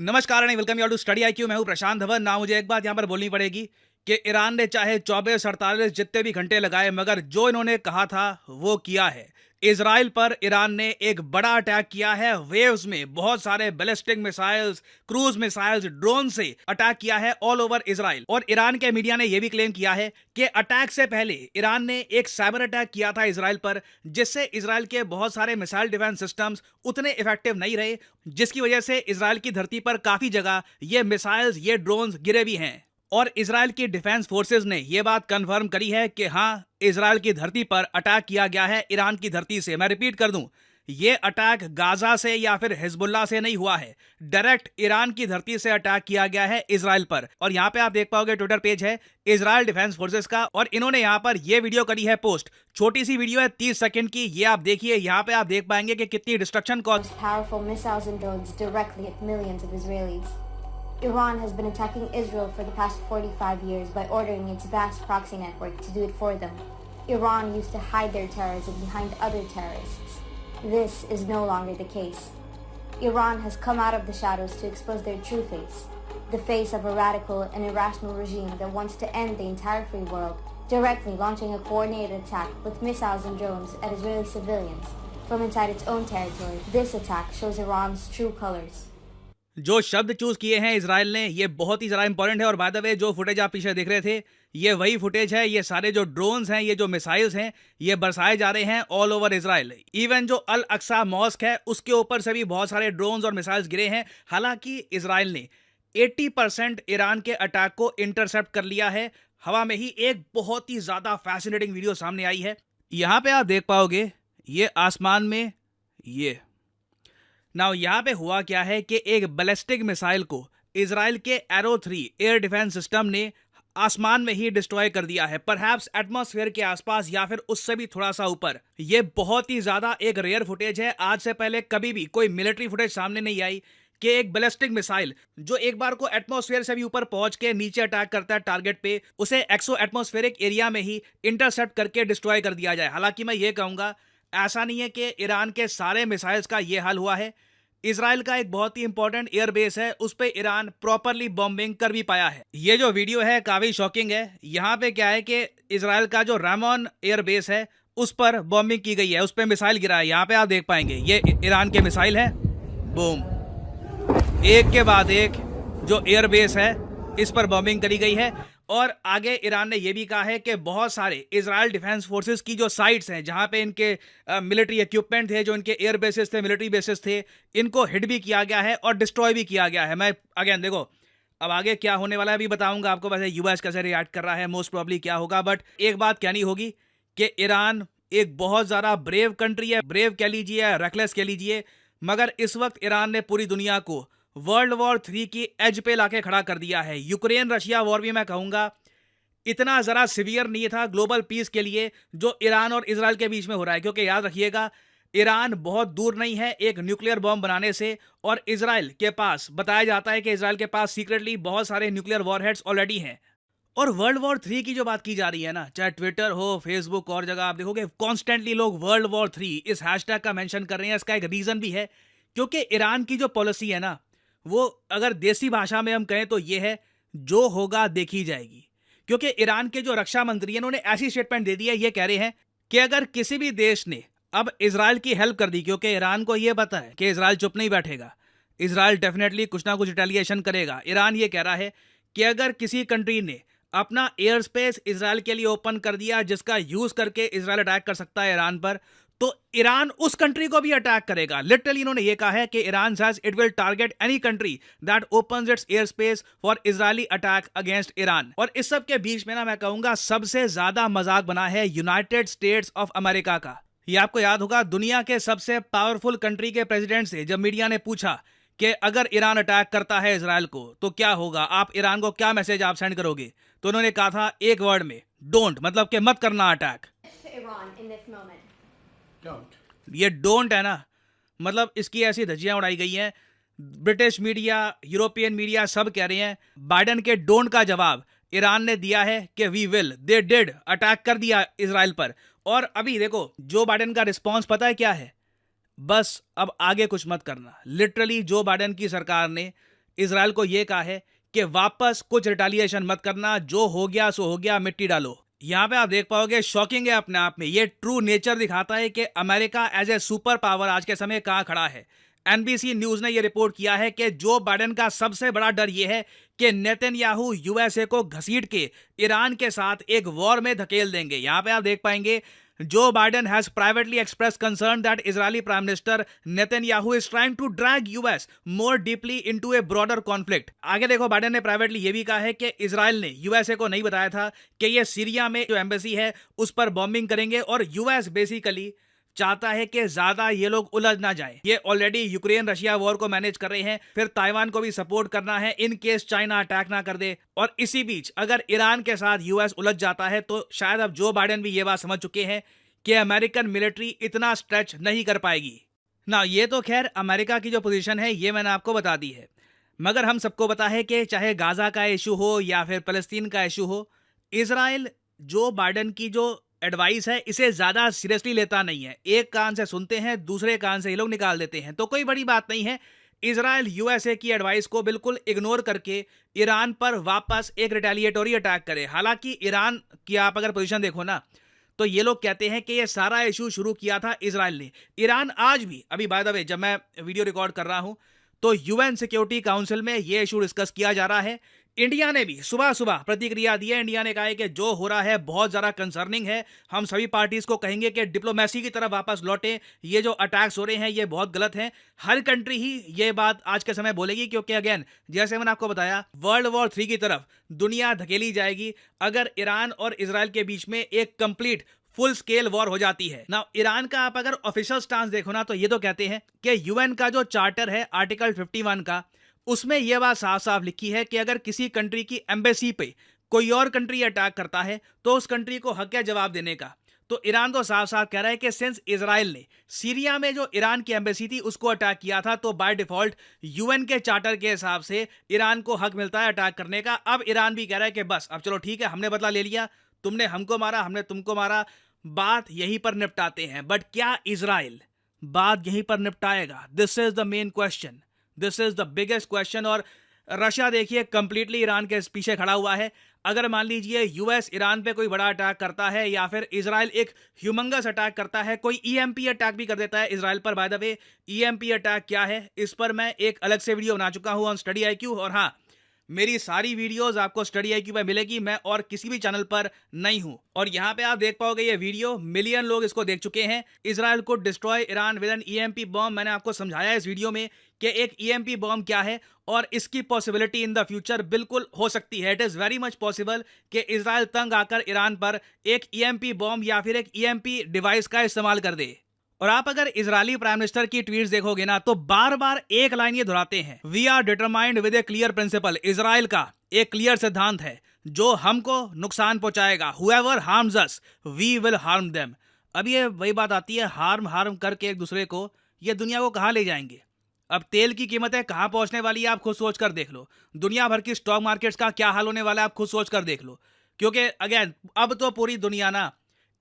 नमस्कार and welcome you all to study IQ. मैं हूं प्रशांत धवन। ना मुझे एक बात यहां पर बोलनी पड़ेगी कि ईरान ने चाहे 24-48 जितने भी घंटे लगाए, मगर जो इन्होंने कहा था वो किया है। इजराइल पर ईरान ने एक बड़ा अटैक किया है। वेव्स में बहुत सारे ballistic missiles, cruise missiles, drone से अटैक किया है ऑल ओवर इजराइल। और ईरान के मीडिया ने यह भी क्लेम किया है कि अटैक से पहले ईरान ने एक साइबर अटैक किया था इजराइल पर, जिससे इजराइल के बहुत सारे मिसाइल डिफेंस सिस्टम्स उतने इफेक्टिव नहीं रहे, जिसकी वजह से इजराइल की धरती पर काफी जगह ये मिसाइल्स, ये ड्रोन्स गिरे भी हैं। और इजराइल की डिफेंस फोर्सेस ने यह बात कंफर्म करी है कि हां, इजराइल की धरती पर अटैक किया गया है ईरान की धरती से। मैं रिपीट कर दूं, यह अटैक गाजा से या फिर हिजबुल्लाह से नहीं हुआ है, डायरेक्ट ईरान की धरती से अटैक किया गया है इजराइल पर। और यहां पे आप देख पाओगे ट्विटर पेज है इजराइल डिफेंस फोर्सेस का, और इन्होंने यहां पर यह वीडियो करी है पोस्ट। छोटी सी वीडियो है, 30 सेकंड की। ये आप देखिए, यहां पे आप देख पाएंगे कि कितनी destruction cause. Iran has been attacking Israel for the past 45 years by ordering its vast proxy network to do it for them. Iran used to hide their terrorism behind other terrorists. This is no longer the case. Iran has come out of the shadows to expose their true face, the face of a radical and irrational regime that wants to end the entire free world, directly launching a coordinated attack with missiles and drones at Israeli civilians from inside its own territory. This attack shows Iran's true colors. जो शब्द choose किए हैं Israel ने, ये बहुत ही ज़रा important है। और बाय द वे, जो फुटेज आप पीछे देख रहे थे, ये वही फुटेज है। ये सारे जो ड्रोन्स हैं, ये जो मिसाइल्स हैं, ये बरसाए जा रहे हैं ऑल ओवर इजराइल। इवन जो अल अक्सा मॉस्क है, उसके ऊपर से भी बहुत सारे ड्रोन्स और मिसाइल्स गिरे हैं। हालांकि इजराइल ने 80% ईरान के अटैक को इंटरसेप्ट कर लिया है हवा में ही। एक बहुत ही ज़्यादा फैसिनेटिंग वीडियो सामने आई है। यहाँ पे आप देख पाओगे, ये आसमान में ये नाउ यहाँ पे हुआ क्या है कि एक बैलिस्टिक मिसाइल को इजराइल के एरो 3 एयर डिफेंस सिस्टम ने आसमान में ही डिस्ट्रॉय कर दिया है, परहैप्स एटमॉस्फेयर के आसपास या फिर उससे भी थोड़ा सा ऊपर। ये बहुत ही ज्यादा एक रेयर फुटेज है। आज से पहले कभी भी कोई मिलिट्री फुटेज सामने नहीं आई कि एक बैलिस्टिक मिसाइल जो एक बार को एटमॉस्फेयर से भी ऊपर पहुंच के नीचे अटैक करता है टारगेट पे, उसे एक्सो एटमॉस्फेरिक एरिया में ही इंटरसेप्ट करके डिस्ट्रॉय कर दिया जाए। हालांकि मैं ये कहूंगा, ऐसा नहीं है कि ईरान के सारे मिसाइल्स का ये हाल हुआ है। इजराइल का एक बहुत ही इंपॉर्टेंट एयरबेस है, उस पे ईरान प्रॉपरली बॉम्बिंग कर भी पाया है। ये जो वीडियो है काफी शॉकिंग है। यहाँ पे क्या है कि इजराइल का जो रामोन एयरबेस है, उस पर बॉम्बिंग की गई है, उस पर मिसाइल गिरा है। यहाँ पे आप देख पाएंगे, ये ईरान के मिसाइल है। बूम, एक के बाद एक जो एयरबेस है, इस पर बॉम्बिंग करी गई है। और आगे ईरान ने यह भी कहा है कि बहुत सारे इजराइल डिफेंस फोर्सेस की जो साइट्स हैं, जहां पे इनके मिलिट्री इक्विपमेंट थे, जो इनके एयर बेसिस थे, मिलिट्री बेसिस थे, इनको हिट भी किया गया है और डिस्ट्रॉय भी किया गया है। मैं अगेन देखो, अब आगे क्या होने वाला है अभी बताऊंगा आपको। वैसे यूएस कैसे रिएक्ट कर रहा है, मोस्ट प्रॉब्ली क्या होगा। बट एक बात कहनी होगी कि ईरान एक बहुत ज़्यादा ब्रेव कंट्री है। ब्रेव कह लीजिए या रेकलेस कह लीजिए, मगर इस वक्त ईरान ने पूरी दुनिया को वर्ल्ड वॉर 3 की एज पे लाके खड़ा कर दिया है। यूक्रेन रशिया वॉर भी मैं कहूंगा इतना जरा सिवियर नहीं था ग्लोबल पीस के लिए जो ईरान और इजराइल के बीच में हो रहा है। क्योंकि याद रखिएगा, ईरान बहुत दूर नहीं है एक न्यूक्लियर बॉम्ब बनाने से, और इजराइल के पास बताया जाता है कि इजराइल के पास सीक्रेटली बहुत सारे न्यूक्लियर वॉरहेड्स ऑलरेडी हैं। और वर्ल्ड वॉर 3 की जो बात की जा रही है ना, चाहे ट्विटर हो, फेसबुक और जगह आप देखोगे कॉन्स्टेंटली लोग वर्ल्ड वॉर 3 इस हैशटैग का मेंशन कर रहे हैं। इसका एक रीजन भी है, क्योंकि ईरान की जो पॉलिसी है ना, वो अगर देसी भाषा में हम कहें तो ये है, जो होगा देखी जाएगी। क्योंकि ईरान के जो रक्षा मंत्री हैं, उन्होंने ऐसी स्टेटमेंट दे दी है, ये कह रहे हैं कि अगर किसी भी देश ने अब इजराइल की हेल्प कर दी, क्योंकि ईरान को यह पता है कि इजराइल चुप नहीं बैठेगा, इजराइल डेफिनेटली कुछ ना कुछ रिटेलिएशन करेगा। ईरान ये कह रहा है कि अगर किसी कंट्री ने अपना एयर स्पेस इजराइल के लिए ओपन कर दिया, जिसका यूज करके इजराइल अटैक कर सकता है ईरान पर, तो ईरान उस कंट्री को भी अटैक करेगा। लिटरली इन्होंने ये कहा है कि Iran says it will target any country that opens it's air space for Israeli attack against Iran. और इस सब के बीच में ना, मैं कहूंगा सबसे ज्यादा मजाक बना है यूनाइटेड स्टेट्स ऑफ अमेरिका का। ये आपको याद होगा, दुनिया के सबसे पावरफुल कंट्री के प्रेसिडेंट से जब मीडिया ने पूछा कि अगर ईरान अटैक करता है इजराइल को तो क्या होगा, आप ईरान को क्या मैसेज आप सेंड करोगे, तो उन्होंने कहा था एक वर्ड में, डोंट, मतलब कि मत करना अटैक। ये डोंट है ना, मतलब इसकी ऐसी धज्जियां उड़ाई गई हैं। ब्रिटिश मीडिया, यूरोपियन मीडिया सब कह रहे हैं बाइडेन के डोंट का जवाब ईरान ने दिया है कि we will, they did, attack कर दिया इजराइल पर। और अभी देखो जो बाइडेन का रिस्पॉन्स पता है क्या है, बस अब आगे कुछ मत करना। लिटरली जो बाइडेन की सरकार ने इसराइल को यह कहा है कि वापस कुछ रिटालिएशन मत करना, जो हो गया सो हो गया, मिट्टी डालो। यहाँ पे आप देख पाओगे, शॉकिंग है अपने आप में, ये ट्रू नेचर दिखाता है कि America as a super power आज के समय कहाँ खड़ा है। एनबीसी न्यूज ने यह रिपोर्ट किया है कि जो बाइडेन का सबसे बड़ा डर यह है कि नेतन्याहू यूएसए को घसीट के ईरान के साथ एक वॉर में धकेल देंगे। यहाँ पे आप देख पाएंगे, Joe Biden has privately expressed concern that Israeli Prime Minister Netanyahu is trying to drag US more deeply into a broader conflict। आगे देखो, बाइडेन ने प्राइवेटली ये भी कहा है कि इजराइल ने यूएसए को नहीं बताया था कि ये सीरिया में जो एम्बेसी है उस पर बॉम्बिंग करेंगे, और यूएस बेसिकली चाहता है कि ज्यादा ये लोग उलझ ना जाए। ये ऑलरेडी यूक्रेन रशिया वॉर को मैनेज कर रहे हैं, फिर ताइवान को भी सपोर्ट करना है इन केस चाइना अटैक ना कर दे। और इसी बीच अगर ईरान के साथ यूएस उलझ जाता है तो शायद अब जो बाइडेन भी ये बात समझ चुके हैं कि अमेरिकन मिलिट्री इतना स्ट्रेच नहीं कर पाएगी ना। ये तो खैर अमेरिका की जो पोजीशन है ये मैंने आपको बता दी है, मगर हम सबको पता है कि चाहे गाजा का इशू हो या फिर फलस्तीन का इशू हो, इसराइल जो बाइडेन की जो एडवाइस है इसे ज्यादा सीरियसली लेता नहीं है। एक कान से सुनते हैं, दूसरे कान से ये लोग निकाल देते हैं। तो कोई बड़ी बात नहीं है, इसराइल यूएसए की एडवाइस को बिल्कुल इग्नोर करके ईरान पर वापस एक रिटेलिएटरी अटैक करे। हालांकि ईरान की आप अगर पोजीशन देखो ना, तो ये लोग कहते हैं कि ये सारा इशू शुरू किया था इसराइल ने। ईरान आज भी, अभी बाय द वे जब मैं वीडियो रिकॉर्ड कर रहा हूं तो यूएन सिक्योरिटी काउंसिल में ये इशू डिस्कस किया जा रहा है। इंडिया ने भी सुबह सुबह प्रतिक्रिया दी है। इंडिया ने कहा है कि जो हो रहा है बहुत ज़्यादा कंसर्निंग है, हम सभी पार्टीज को कहेंगे कि डिप्लोमेसी की तरफ वापस लौटें, ये जो अटैक्स हो रहे हैं ये बहुत गलत हैं। हर कंट्री ही ये बात आज के समय बोलेगी, क्योंकि अगेन जैसे मैंने आपको बताया, वर्ल्ड वॉर 3 की तरफ दुनिया धकेली जाएगी अगर ईरान और इसराइल के बीच में एक कंप्लीट फुल स्केल वॉर हो जाती है ना। ईरान का आप अगर ऑफिशियल स्टांस देखो ना, तो ये तो कहते हैं कि यूएन का जो चार्टर है आर्टिकल 51 का, उसमें यह बात साफ साफ लिखी है कि अगर किसी कंट्री की एम्बेसी पे कोई और कंट्री अटैक करता है तो उस कंट्री को हक है जवाब देने का। तो ईरान तो साफ साफ कह रहा है कि सिंस इजराइल ने सीरिया में जो ईरान की एम्बेसी थी उसको अटैक किया था, तो बाय डिफॉल्ट यूएन के चार्टर के हिसाब से ईरान को हक मिलता है अटैक करने का। अब ईरान भी कह रहा है कि बस अब चलो ठीक है, हमने बदला ले लिया, तुमने हमको मारा, हमने तुमको मारा, बात यहीं पर निपटाते हैं। बट क्या इजराइल बात यहीं पर निपटाएगा? This is the main question, this is the biggest question. और रशिया देखिए कंप्लीटली ईरान के पीछे खड़ा हुआ है। अगर मान लीजिए यूएस ईरान पे कोई बड़ा अटैक करता है या फिर इजराइल एक ह्यूमंगस अटैक करता है, कोई ईएमपी अटैक भी कर देता है इजराइल पर। By the way, EMP attack क्या है इस पर मैं एक अलग से वीडियो बना चुका हूं ऑन स्टडी आईक्यू। और हाँ, मेरी सारी वीडियोस आपको स्टडी आईक्यू पे मिलेगी, मैं और किसी भी चैनल पर नहीं हूं। और यहाँ पे आप देख पाओगे ये वीडियो, मिलियन लोग इसको देख चुके हैं। इजराइल को destroy Iran with an EMP bomb. मैंने आपको समझाया इस वीडियो में कि एक ईएमपी बॉम्ब क्या है और इसकी पॉसिबिलिटी इन द फ्यूचर बिल्कुल हो सकती है। It is very much possible कि इजराइल तंग आकर ईरान पर एक ईएमपी बॉम्ब या फिर एक ईएमपी डिवाइस का इस्तेमाल कर दे। और आप अगर इजरायली प्राइम मिनिस्टर की ट्वीट्स देखोगे ना, तो बार बार एक लाइन ये दोहराते हैं, we are determined with a clear principle. Israel का एक क्लियर सिद्धांत है, जो हमको नुकसान पहुंचाएगा, whoever harms us we will harm them. अब ये वही बात आती है, हार्म करके एक दूसरे को ये दुनिया को कहाँ ले जाएंगे। अब तेल की कीमतें कहाँ पहुंचने वाली है आप खुद सोच कर देख लो। दुनिया भर की स्टॉक मार्केट्स का क्या हाल होने वाला है आप खुद सोच कर देख लो। क्योंकि अगेन अब तो पूरी दुनिया ना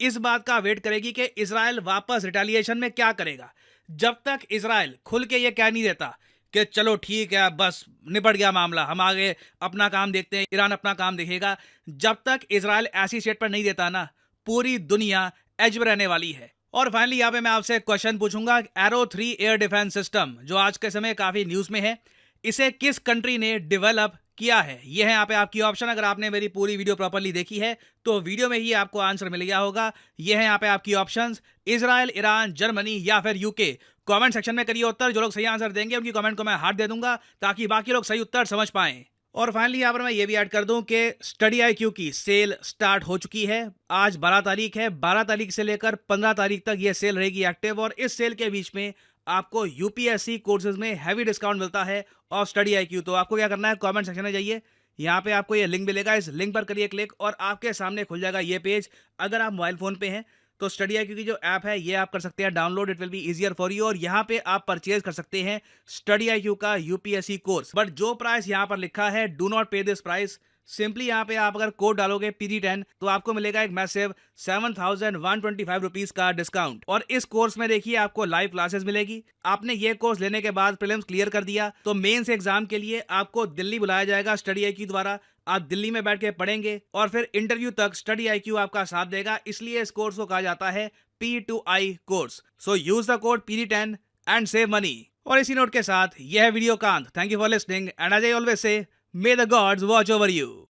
इस बात का वेट करेगी कि इजराइल वापस रिटेलिएशन में क्या करेगा। जब तक इजराइल खुल के ये कह नहीं देता कि चलो ठीक है बस निपट गया मामला, हम आगे अपना काम देखते हैं, ईरान अपना काम देखेगा, जब तक इजराइल ऐसी स्टेट पर नहीं देता ना, पूरी दुनिया एज में रहने वाली है। और फाइनली यहाँ पे मैं आपसे क्वेश्चन पूछूंगा, एरो 3 एयर डिफेंस सिस्टम जो आज के समय काफी न्यूज में है, इसे किस कंट्री ने डेवलप किया है? ये है यहाँ पे आपकी ऑप्शन। अगर आपने मेरी पूरी वीडियो प्रॉपर्ली देखी है तो वीडियो में ही आपको आंसर मिल गया होगा। ये है यहाँ पे आपकी ऑप्शंस, इजराइल, ईरान, जर्मनी या फिर यूके। कमेंट सेक्शन में करिए उत्तर, जो लोग सही आंसर देंगे उनकी कमेंट को मैं हार्ट दे दूंगा ताकि बाकी लोग सही उत्तर समझ पाएं। और फाइनली यहाँ पर मैं ये भी ऐड कर दूं कि स्टडी आईक्यू की सेल स्टार्ट हो चुकी है। आज 12 तारीख है, 12 तारीख से लेकर 15 तारीख तक ये सेल रहेगी एक्टिव। और इस सेल के बीच में आपको यूपीएससी कोर्सेज में हैवी डिस्काउंट मिलता है और स्टडी आईक्यू। तो आपको क्या करना है, कमेंट सेक्शन में जाइए, यहाँ पे आपको ये लिंक मिलेगा, इस लिंक पर करिए क्लिक और आपके सामने खुल जाएगा ये पेज। अगर आप मोबाइल फोन पे हैं तो स्टडी आईक्यू की जो ऐप है ये आप कर सकते हैं download, it will be easier for you. और यहाँ पे आप परचेज कर सकते हैं स्टडी आईक्यू का यूपीएससी कोर्स। बट जो प्राइस यहाँ पर लिखा है, डू नॉट पे दिस प्राइस, सिंपली यहाँ पे आप अगर कोड डालोगे PD10 तो आपको मिलेगा एक मैसिव 7,125 रुपीज का डिस्काउंट। और इस कोर्स में देखिए आपको लाइव क्लासेस मिलेगी। आपने ये कोर्स लेने के बाद प्रीलिम्स क्लियर कर दिया तो मेंस एग्जाम के लिए आपको दिल्ली बुलाया जाएगा स्टडी IQ द्वारा। आप दिल्ली में बैठ के पढ़ेंगे और फिर इंटरव्यू तक स्टडी IQ आपका साथ देगा, इसलिए इस कोर्स को कहा जाता है P2I course. So use the code PD10 and save money. और इसी नोट के साथ यह वीडियो कांत, thank you for listening and as I always say, may the gods watch over you.